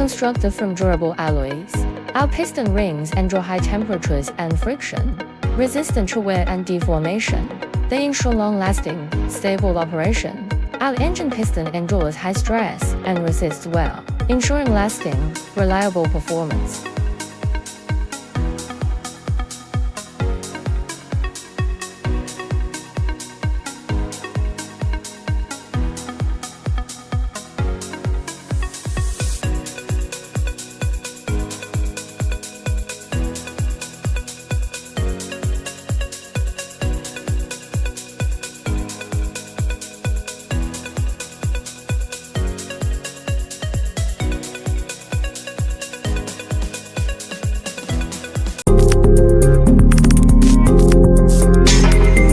constructed from durable alloys. Our piston rings endure high temperatures and friction, resistant to wear and deformation. They ensure long-lasting, stable operation. Our engine piston endures high stress and resists wear, ensuring lasting, reliable performance.